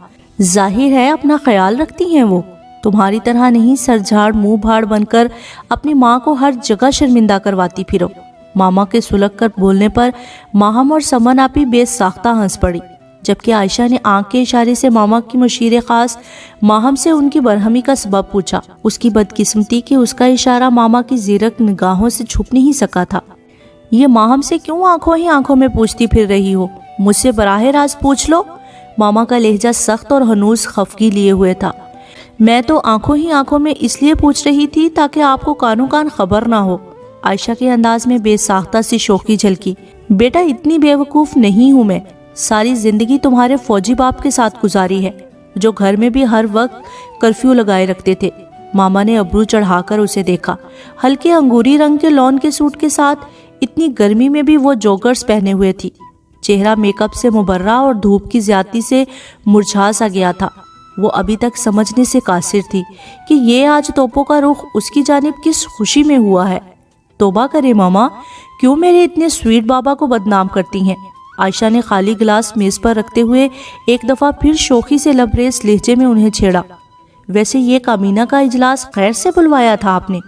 ظاہر ہے اپنا خیال رکھتی ہیں وہ، تمہاری طرح نہیں سر جھاڑ منہ بھاڑ بن کر اپنی ماں کو ہر جگہ شرمندہ کرواتی پھرو۔ ماما کے سلگ کر بولنے پر ماہم اور سمن آپی بے ساختہ ہنس پڑی، جبکہ عائشہ نے آنکھ کے اشارے سے ماما کی مشیر خاص ماہم سے ان کی برہمی کا سبب پوچھا۔ اس کی بدقسمتی کہ اس کا اشارہ ماما کی زیرک نگاہوں سے چھپ نہیں سکا تھا۔ یہ ماہم سے کیوں آنکھوں ہی آنکھوں میں پوچھتی پھر رہی ہو؟ مجھ سے براہ راست پوچھ لو۔ ماما کا لہجہ سخت اور ہنوز خفگی لیے ہوئے تھا۔ میں تو آنکھوں ہی آنکھوں میں اس لیے پوچھ رہی تھی تاکہ آپ کو کانوں کان خبر نہ ہو۔ عائشہ کے انداز میں بے ساختہ سی شوخی جھلکی۔ بیٹا اتنی بیوقوف نہیں ہوں میں، ساری زندگی تمہارے فوجی باپ کے ساتھ گزاری ہے جو گھر میں بھی ہر وقت کرفیو لگائے رکھتے تھے۔ ماما نے ابرو چڑھا کر اسے دیکھا۔ ہلکے انگوری رنگ کے لون کے سوٹ کے ساتھ اتنی گرمی میں بھی وہ جوگرز پہنے ہوئے تھی۔ چہرہ میک اپ سے مبرہ اور دھوپ کی زیادتی سے مرجھا سا گیا تھا۔ وہ ابھی تک سمجھنے سے قاصر تھی کہ یہ آج توپوں کا رخ اس کی جانب کس خوشی میں ہوا ہے۔ توبہ کرے ماما، کیوں میرے اتنے سویٹ بابا کو بدنام کرتی ہیں؟ عائشہ نے خالی گلاس میز پر رکھتے ہوئے ایک دفعہ پھر شوخی سے لبریز لہجے میں انہیں چھیڑا۔ ویسے یہ کامینہ کا اجلاس خیر سے بلوایا تھا آپ نے؟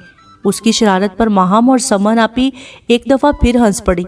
اس کی شرارت پر ماہم اور سمن آپی ایک دفعہ پھر ہنس پڑی۔